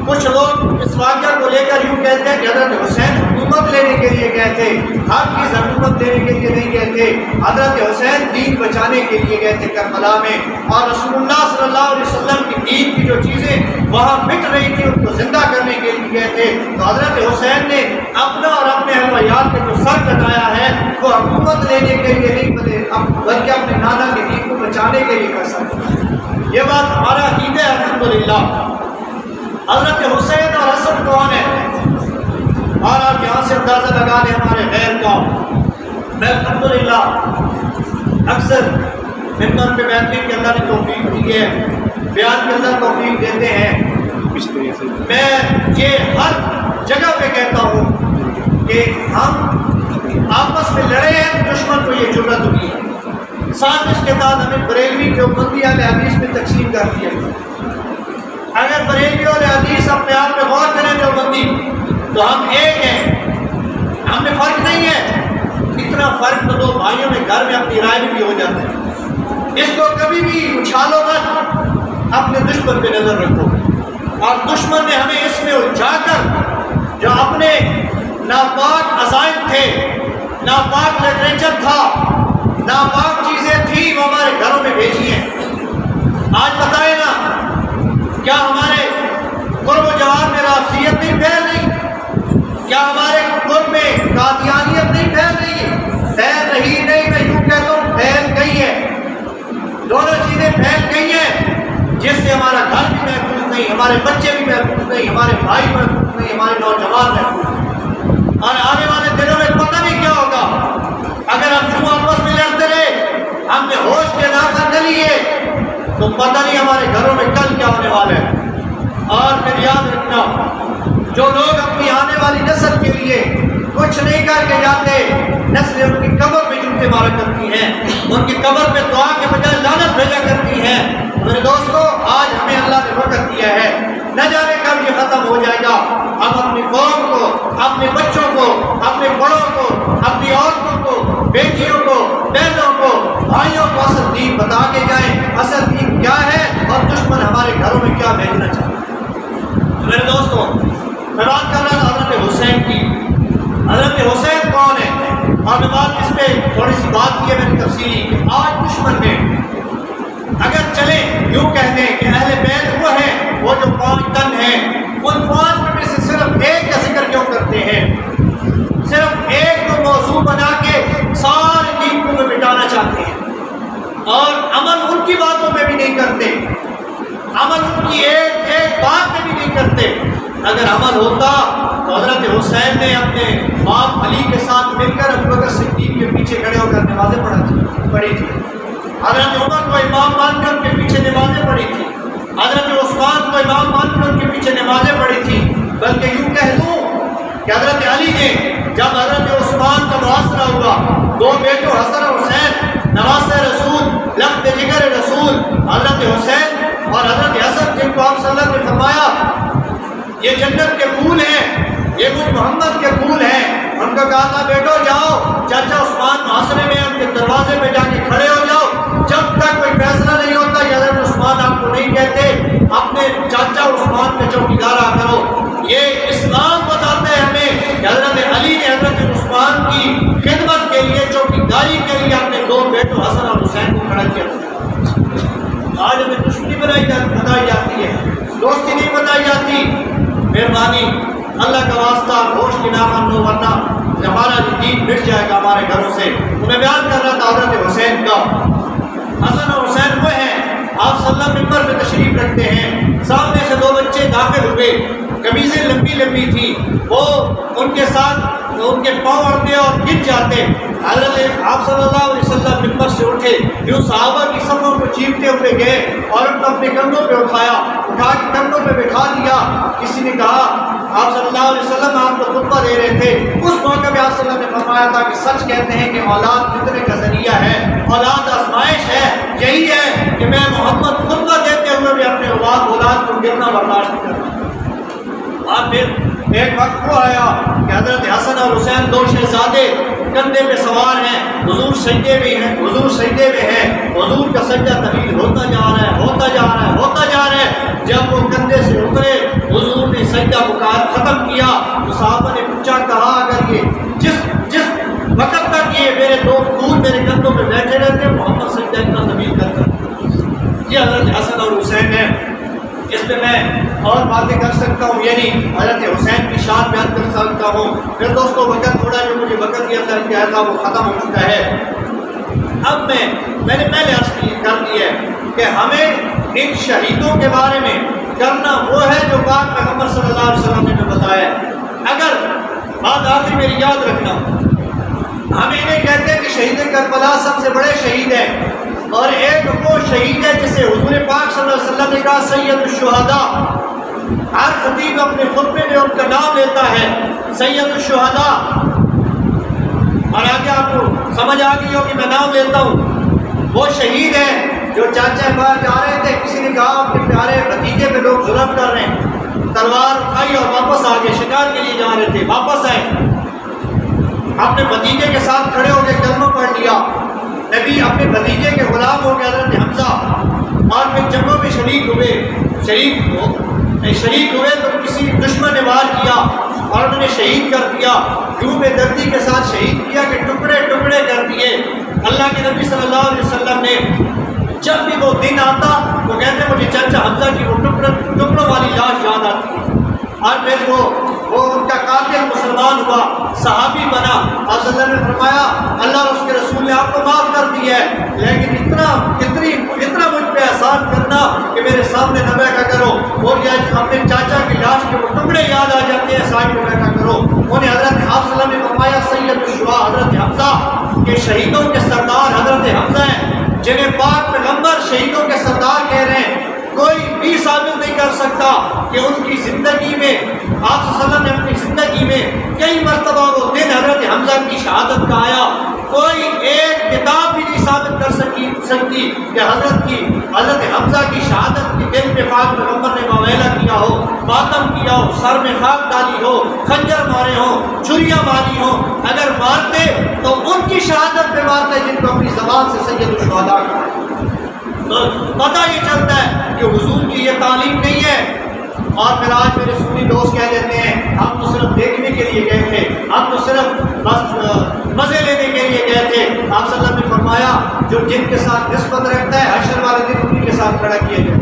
کچھ لوگ اس واقعہ کو لے کر یوں کہتے ہیں کہ حضرت حسین حکومت لینے کے لیے گئے تھے، حق کی حکومت لینے کے لیے نہیں گئے تھے، حضرت حسین دین بچانے کے لیے گئے تھے کربلا میں، اور رسول اللہ صلی اللہ علیہ وسلم کی دین کی جو چیزیں وہاں مٹ رہی تھی ان کو زندہ کرنے کے لیے گئے تھے۔ تو حضرت حسین نے اپنا اور اپنے اہل ویال کا جو سر کٹایا ہے وہ حکومت لینے کے لیے نہیں بلکہ اپنے نانا کے دین کو بچانے کے لیے کر سکتے۔ یہ بات ہمارا عقیدہ ہے الحمدللہ۔ حضرت حسین اور حسن کون ہے؟ اور آپ یہاں سے اندازہ لگا لیں ہمارے غیر کا۔ میں الحمدللہ اکثر ممبر پہ بیٹھنے کی اللہ نے توفیق دی ہے، بیان کے اللہ توفیق دیتے ہیں۔ میں یہ ہر جگہ پہ کہتا ہوں کہ ہم آپس میں لڑے ہیں، دشمن کو یہ جرأت ہوئی ہے۔ سازش کے بعد ہمیں بریلوی دیوبندی اہل حدیث میں تقسیم کر دیا۔ اگر بریلوی اور حدیث اپنے آپ میں غور کریں دیوبندی تو ہم ایک ہیں، ہم میں فرق نہیں ہے۔ اتنا فرق تو 2 بھائیوں میں گھر میں اپنی رائے بھی ہو جاتا ہے۔ اس کو کبھی بھی اچھالو مت، اپنے دشمن پہ نظر رکھو، اور دشمن نے ہمیں اس میں الجھا کر جو اپنے ناپاک عزائم تھے، ناپاک لٹریچر تھا، ناپاک چیزیں تھیں، وہ ہمارے گھروں میں بھیجی ہیں۔ آج بتائیں نا، کیا ہمارے قرب و جوار میں رافضیت نہیں پھیل رہی؟ کیا ہمارے قرب میں قادیانیت نہیں پھیل رہی ہے؟ پھیل رہی نہیں، میں یوں کہتا ہوں پھیل گئی ہے۔ دونوں چیزیں پھیل گئی ہیں، جس سے ہمارا گھر بھی محفوظ نہیں، ہمارے بچے بھی محفوظ نہیں، ہمارے بھائی محفوظ نہیں، ہمارے نوجوان محفوظ نہیں۔ اور آنے والے دنوں میں پتہ نہیں کیا ہوگا اگر ہم یوں آپس میں لڑتے رہے، ہم نے ہوش کے ناخن نہ لیے، تو پتہ نہیں ہمارے گھروں میں کل کیا ہونے والا ہے۔ اور پھر یاد رکھنا، جو لوگ اپنی آنے والی نسل کے لیے کچھ نہیں کر کے جاتے، نسلیں ان کی قبر میں جوتے مارا کرتی ہیں، ان کی قبر میں دعا کے بجائے لعنت بھیجا کرتی ہیں۔ میرے دوستو، آج ہمیں اللہ نے وقت دیا ہے، نہ جانے کب یہ ختم ہو جائے گا۔ ہم اپنی قوم کو، اپنے بچوں کو، اپنے بڑوں کو، اپنی عورتوں کو، بیٹیوں کو، بہنوں کو، بھائیوں کو اصل دین بتا کے جائیں، اصل دین کیا ہے اور دشمن ہمارے گھروں میں کیا بھیجنا چاہتا ہے۔ میرے دوستو، میں بات کر رہا تھا حضرت حسین کی۔ حضرت حسین کون ہے؟ اور میں بات اس پہ تھوڑی سی بات کی ہے میں نے تفصیلی، کہ آج دشمن میں اگر چلیں یوں کہتے ہیں کہ اہل بیت وہ ہیں، وہ جو 5 تن ہیں، ان 5 میں سے صرف ایک کا ذکر کیوں کرتے ہیں؟ صرف ایک کو موضوع بنا کے سارے دین کو وہ مٹانا چاہتے ہیں، اور عمل ان کی باتوں میں بھی نہیں کرتے، عمل ان کی ایک بات میں بھی نہیں کرتے۔ اگر عمل ہوتا تو حضرت حسین نے اپنے باپ علی کے ساتھ مل کر ابوبکر صدیق کے پیچھے کھڑے ہو کر نمازیں پڑھی تھی، حضرت عمر کو امام مان کر ان کے پیچھے نمازیں پڑھی تھی، حضرت عثمان کو امام مان کر ان کے پیچھے نمازیں پڑھی تھی۔ بلکہ یوں کہہ دوں کہ حضرت علی نے جب حضرت عثمان کا محاصرہ ہوا، 2 بیٹوں حسن اور حسین، نواسہ رسول، لخت جگر رسول، حضرت حسین اور حضرت حسن، جن کو آپ صلی اللہ علیہ وسلم نے فرمایا یہ جنت کے پھول ہیں، یہ مجھ محمد کے پھول ہیں، ان کو کہا تھا بیٹو جاؤ، چاچا عثمان محاصرے میں ان کے دروازے پہ جا کے کھڑے ہو جاؤ، جب تک کوئی فیصلہ نہیں ہوتا کہ حضرت عثمان آپ کو نہیں کہتے، اپنے چاچا عثمان کا چوکیدارا کرو۔ یہ اسلام بتاتے ہیں ہمیں کہ حضرت علی نے حضرت عثمان کی خدمت کے لیے، چوکیداری کے لیے اپنے 2 بیٹوں حسن اور حسین کو کھڑا کیا تھا۔ آج ہمیں دشمنی بتائی جاتی ہے، دوستی نہیں بتائی جاتی۔ مہربانی اللہ کا واسطہ ہوش کی نافرمان ہو، ورنہ ہمارا دین مٹ جائے گا ہمارے گھروں سے۔ میں بیان کر رہا تھا حضرت حسین کا۔ حسن اور حسین وہ ہیں، آپ صلی اللہ علیہ وسلم ممبر پہ تشریف رکھتے ہیں، سامنے سے دو بچے داخل ہوئے، قمیضیں لمبی لمبی تھی، وہ ان کے ساتھ ان کے پاؤں اڑتے اور گر جاتے۔ حضرت آپ صلی اللہ علیہ وسلم ممبر سے اٹھے، جو صحابہ کی صفوں کو چیرتے ہوئے گئے اور ان کو اپنے کندھوں پہ اٹھا کے کندھوں پہ بٹھا دیا۔ کسی نے کہا آپ صلی اللہ علیہ وسلم آپ کو خطبہ دے رہے تھے، اس موقع پہ آپ صلی اللہ علیہ وسلم نے فرمایا تھا کہ سچ کہتے ہیں کہ اولاد فطرے کا ذریعہ ہے، اولاد آزمائش ہے۔ یہی ہے کہ میں محمد خطبہ دیتے ہوئے بھی اپنے اولاد کو گرنا برداشت نہیں کرتا۔ اور پھر ایک وقت وہ آیا کہ حضرت حسن اور حسین دو شہزادے کندھے پہ سوار ہیں، حضور سجدے میں ہیں، حضور سجدے میں ہیں، حضور کا سجدہ طویل ہوتا جا رہا ہے، ہوتا جا رہا ہے، ہوتا جا رہا ہے۔ جب وہ کندھے سے اترے، حضور نے سجدہ ختم کیا تو صحابہ نے پوچھا، کہا اگر یہ جس وقت تک یہ میرے دو خون میرے کندھوں پہ بیٹھے رہتے محمد سجدہ اتنا طویل کرتا۔ یہ حضرت حسن اور حسین ہے۔ اس پہ میں اور باتیں کر سکتا ہوں، یعنی حضرت حسین کی شان بیان کر سکتا ہوں۔ پھر دوستوں وقت تھوڑا جو مجھے وقت دیا تھا وہ ختم ہو چکا ہے۔ اب میں نے پہلے عرض کر دیا ہے کہ ہمیں ان شہیدوں کے بارے میں کرنا وہ ہے جو پاک پیغمبر صلی اللہ علیہ وسلم نے بتایا ہے۔ اگر بات آخری میری یاد رکھنا، ہم انہیں کہتے ہیں کہ شہید کربلا سب سے بڑے شہید ہیں، اور ایک وہ شہید ہے جسے حضور پاک صلی اللہ علیہ وسلم نے کہا سید الشہداء۔ ہر خطیب اپنے خطبے میں ان کا نام لیتا ہے، سید الشہداء۔ اور آگے آپ کو سمجھ آ گئی ہو کہ میں نام لیتا ہوں۔ وہ شہید ہیں جو چاچا باہر جا رہے تھے، کسی نے کہا اپنے پیارے بھتیجے پہ لوگ ظلم کر رہے ہیں، تلوار اٹھائی اور واپس آ گئے، شکار کے لیے جا رہے تھے، واپس آئے، اپنے بھتیجے کے ساتھ کھڑے ہو کے کلمہ پڑھ لیا۔ نبی اپنے بھتیجے کے غلام ہو گئے حضرت حمزہ، اور پھر جنگوں میں شریک ہوئے تو کسی دشمن نے وار کیا اور انہوں نے شہید کر دیا، یوں بے دردی کے ساتھ شہید کیا کہ ٹکڑے ٹکڑے کر دیے۔ اللہ کے نبی صلی اللہ علیہ وسلم نے جب بھی وہ دن آتا تو کہتے مجھے چچا حمزہ کی وہ ٹکڑوں والی لاش یاد آتی ہے۔ اور پھر وہ ان کا قاتل مسلمان ہوا، صحابی بنا، اور صلی اللہ علیہ وسلم نے فرمایا اللہ اور اس کے رسول نے آپ کو معاف کر دیا ہے، لیکن اتنا مجھ پہ احسان کرنا کہ میرے سامنے نہ بیٹھا کرو، اور یہ اپنے چاچا کی لاش کے وہ ٹکڑے یاد آ جاتے ہیں سائڈ میں بیٹھا کرو۔ انہیں حضرت آپ صلی اللہ علیہ وسلم نے فرمایا سید الشہداء حضرت حمزہ کہ شہیدوں کے سردار حضرت حمزہ ہیں، جنہیں پاک پیغمبر شہیدوں کے سردار کہہ رہے ہیں۔ کوئی بھی ثابت نہیں کر سکتا کہ ان کی زندگی میں آپ صلی اللہ علیہ وسلم نے اپنی زندگی میں کئی مرتبہ وہ دن حضرت حمزہ کی شہادت کا آیا۔ کوئی ایک کتاب بھی نہیں ثابت کر سکتی کہ حضرت حمزہ کی شہادت کے دن پہ پاک پیغمبر نے واویلا کیا ہو، ماتم کیا ہو، سر میں خاک ڈالی ہو، خنجر مارے ہوں، چھریاں ماری ہوں۔ اگر مارتے تو ان کی شہادت پہ مارتے جن کو اپنی زبان سے سید الشہداء کہا۔ تو پتہ یہ چلتا ہے کہ حضور کی یہ تعلیم نہیں ہے۔ اور پھر آج میرے سنی دوست کہہ دیتے ہیں ہم تو صرف دیکھنے کے لیے گئے تھے، ہم تو صرف بس مزے لینے کے لیے گئے تھے۔ آپ صلی اللہ علیہ وسلم نے فرمایا جو جن کے ساتھ نسبت رکھتا ہے حشر والے دن انہیں کے ساتھ کھڑا کیا جائے۔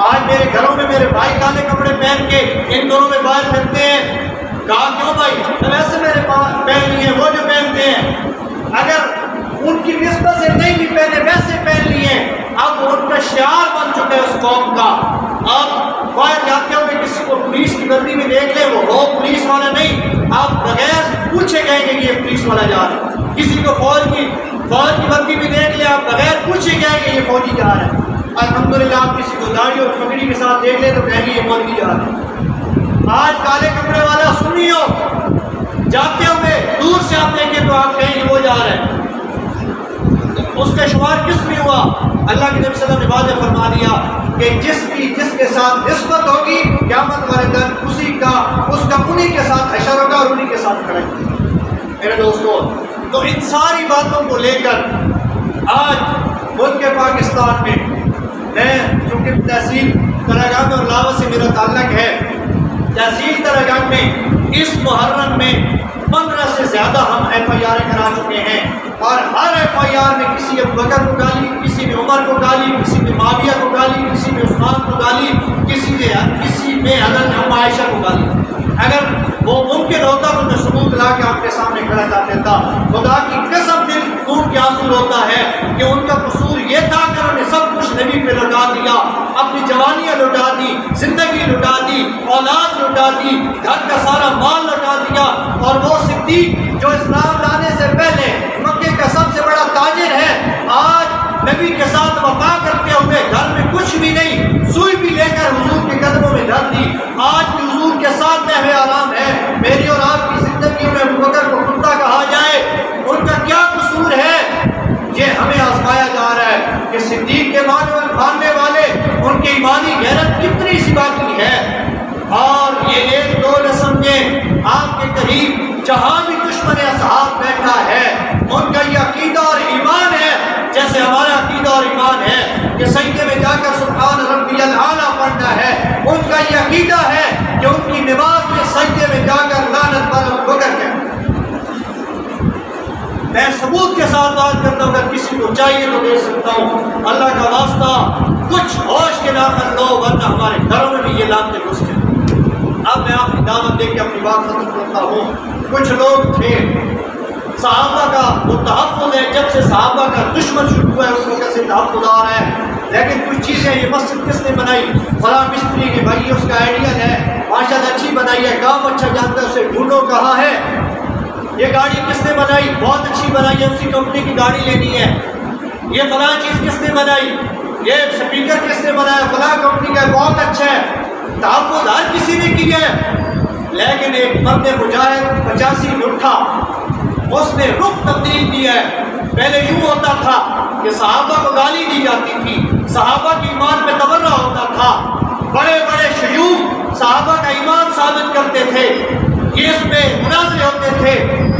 آج میرے گھروں میں میرے بھائی کالے کپڑے پہن کے ان دونوں میں باہر پھرتے ہیں، کہا کیوں بھائی؟ تو ویسے میرے پہن لیے وہ جو پہنتے ہیں، اگر ان کی نسبت سے نہیں بھی پہنے ویسے پہن لیے، اب ان کا شعار بن چکا ہے اس قوم کا۔ آپ باہر جاتے ہو کہ کسی کو پولیس کی وردی میں دیکھ لے وہ ہو پولیس والا نہیں، آپ بغیر پوچھے گئے کہ یہ پولیس والا جا رہا ہے۔ کسی کو فوج کی وردی میں دیکھ لے، آپ بغیر پوچھے گئے کہ یہ فوجی جا رہا ہے۔ الحمدللہ آپ کسی کو داڑھی اور پگڑی کے ساتھ دیکھ لے تو کہیں یہ مولوی جا رہا ہے۔ آج کالے کپڑے والا سنی ہو جاتے ہوئے دور سے آپ دیکھیں تو آپ کہیں کہ وہ جا رہا ہے، اس کا شمار کس میں ہوا؟ اللہ کے نبی صلی اللہ علیہ وسلم نے واضح فرما دیا کہ جس کے ساتھ نسبت ہوگی قیامت والے دن اس کا انہی کے ساتھ حشر ہوگا اور انہی کے ساتھ کھڑا ہوگا۔ میرے دوستو، تو ان ساری باتوں کو لے کر آج ملک پاکستان میں چونکہ تحصیل تراگام اور لاوا سے میرا تعلق ہے، تحصیل تراگام میں اس محرم میں 15 سے زیادہ ہم FIR کرا چکے ہیں، اور ہر FIR میں کسی ابو بکر کو گالی، کسی میں عمر کو گالی، کسی میں معاویہ کو گالی، کسی میں عثمان کو گالی، کسی میں حضرت ام عائشہ کو گالی۔ اگر وہ ممکن ہوتا تو میں ثبوت لا کے آپ کے سامنے کھڑا کر دیتا۔ خدا کی قسم دل خون کے آنسو ہوتا ہے کہ ان کا قصور یہ تھا کہ انہوں نے سب کچھ نبی پہ لوٹا دیا، اپنی جوانیاں لوٹا دی، زندگی لوٹا دی، اولاد لوٹا دی، گھر کا سارا مال لوٹا دیا۔ اور وہ صدیق جو اسلام لانے سے پہلے مکے کا سب سے بڑا تاجر ہے، آج نبی کے ساتھ وفا کرتے ہوئے گھر میں کچھ بھی نہیں، سوئی بھی لے کر حضور کے قدموں میں دھر دی، آج بھی حضور کے ساتھ نحو آرام ہے۔ میری اور آپ کی زندگی میں ابو بکر کو کتا کہا جائے، ان کا کیا قصور ہے؟ یہ ہمیں آزمایا جا رہا ہے کہ صدیق کے ماننے والے ان کی ایمانی غیرت کتنی سی باقی ہے۔ اور یہ ایک دو نہ سمجھیں، آپ کے قریب جہاں بھی دشمن اصحاب بیٹھا ہے، ان کا یہ عقیدہ اور ایمان ہے جیسے ہمارا عقیدہ اور ایمان ہے کہ سجدے میں جا کر سبحان ربی الاعلیٰ پڑھنا ہے، ان کا یہ عقیدہ ہے کہ ان کی نماز میں سجدے میں جا کر لعنت پر ابو بکر کہنا۔ میں ثبوت کے ساتھ بات کرتا ہوں، اگر کسی کو چاہیے تو دے سکتا ہوں۔ اللہ کا واسطہ کچھ ہوش کے داخل لو، ورنہ ہمارے گھروں میں بھی یہ لانتیں گھس گئیں۔ اب میں آپ کی دعوت دے کے اپنی بات ختم کرتا ہوں۔ کچھ لوگ تھے، صحابہ کا وہ تحفظ ہے، جب سے صحابہ کا دشمن شروع ہوا ہے اس وقت سے تحفظ آ رہا ہے، لیکن کچھ چیزیں یہ مسجد کس نے بنائی؟ فلاں مستری نے، بھائی اس کا آئیڈیا ہے، ماشاءاللہ اچھی بنائی ہے، کام اچھا جانتا ہے، اسے ڈھونڈو کہاں ہے۔ یہ گاڑی کس نے بنائی؟ بہت اچھی بنائی ہے، اسی کمپنی کی گاڑی لینی ہے۔ یہ فلاں چیز کس نے بنائی؟ یہ سپیکر کس نے بنایا؟ فلاں کمپنی کا، بہت اچھا ہے۔ تحفظ ہر کسی نے کی ہے، لیکن ایک مرد مجاہد 85 میں اٹھا، اس نے رخ تبدیل کیا ہے۔ پہلے یوں ہوتا تھا کہ صحابہ کو گالی دی جاتی تھی، صحابہ کی ایمان پہ تبرہ ہوتا تھا، بڑے بڑے شیوخ صحابہ کا ایمان ثابت کرتے تھے، یہ اس پہ مناظرے ہوتے تھے،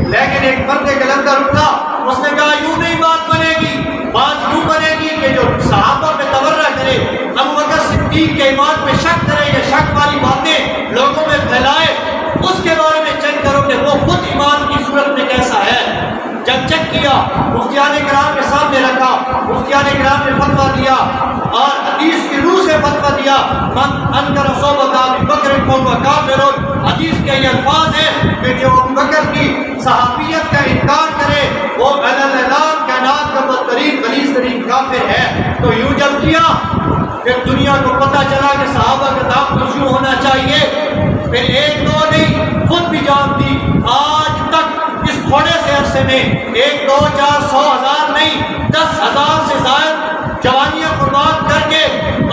لیکن ایک مرد کلندر اٹھا، اس نے کہا یوں نہیں بات بنے گی، بات یوں بنے گی کہ جو صحابہ پہ تبرہ کرے، ابو بکر صدیق کے ایمان پہ شک کرے، یہ شک والی باتیں لوگوں میں پھیلائے، اس کے بارے میں چیک کرو کہ وہ خود ایمان کی صورت میں کیسا ہے۔ جب چیک کیا، مفتیان کرام کے سامنے رکھا، مفتیان کرام نے فتویٰ دیا اور حدیث کی روح سے فتویٰ دیا، من انکر صحبت ابی بکر فہو کافر۔ حدیث کے یہ الفاظ ہیں کہ جو ابو بکر کی صحابیت کا انکار کرے وہ علی الاعلان کائنات کا بدترین غلیظ ترین کافر ہے۔ تو یوں جب کیا، پھر دنیا کو پتہ چلا کہ صحابہ کا تعاقب یوں ہونا چاہیے، پھر ایک دو نہیں خود بھی جان دی، آج تک اس تھوڑے سے عرصے میں 1 2 4 100 ہزار نہیں 10,000 سے زائد جوانیاں قربان کر کے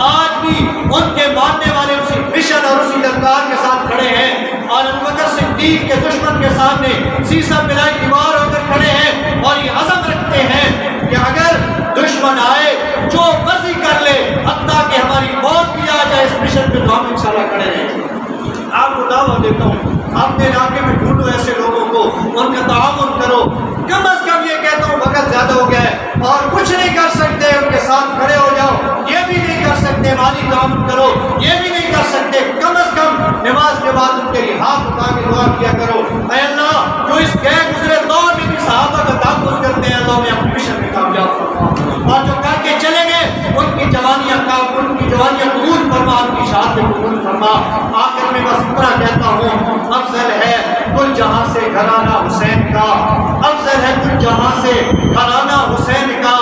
آج بھی ان کے ماننے والے اسی مشن اور اسی للکار کے ساتھ کھڑے ہیں، اور ابو بکر صدیق کے دشمن کے سامنے سیسا ملائی دیوار ہو کر کھڑے ہیں، اور یہ عزم رکھتے ہیں کہ اگر دشمن آئے جو مرضی کر لے، حتیٰ کہ ہماری موت بھی آ جائے اس مشن پہ، تو ہم انشاءاللہ کھڑے رہیں۔ آپ کو دعوت دیتا ہوں، اپنے علاقے میں ڈھونڈو ایسے لوگوں کو، ان کا تعاون کرو، کم از کم یہ کہتا ہوں وقت زیادہ ہو گیا ہے اور کچھ نہیں کر سکتے ان کے ساتھ کھڑے ہو جاؤ، یہ بھی نہیں کر سکتے مالی تعاون کرو، یہ بھی نہیں کر سکتے، کم از کم نماز کے بعد ان کے لیے ہاتھ اٹھا کے دعا کیا کرو، اے اللہ جو اس گئے گزرے دور میں بھی صحابہ کا تحفظ کرتے ہیں، اللہ میں اپنے مشن میں کامیاب فرما، اور جو کر کے چلے گئے ان کی جوانیاں قبول فرما، ان کی شہادت قبول فرما۔ آخر میں بس اتنا کہتا ہوں، افضل ہے کل جہاں سے گھرانہ حسین کا، افضل ہے کل جہاں سے گھرانہ حسین کا،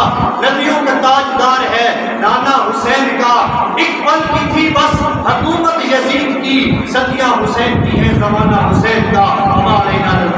نبیوں کا تاجدار ہے نانا حسین کا، ایک پل کی تھی بس حکومت یزید کی، صدیاں حسین کی ہیں زمانہ حسین کا، ہمارے نانا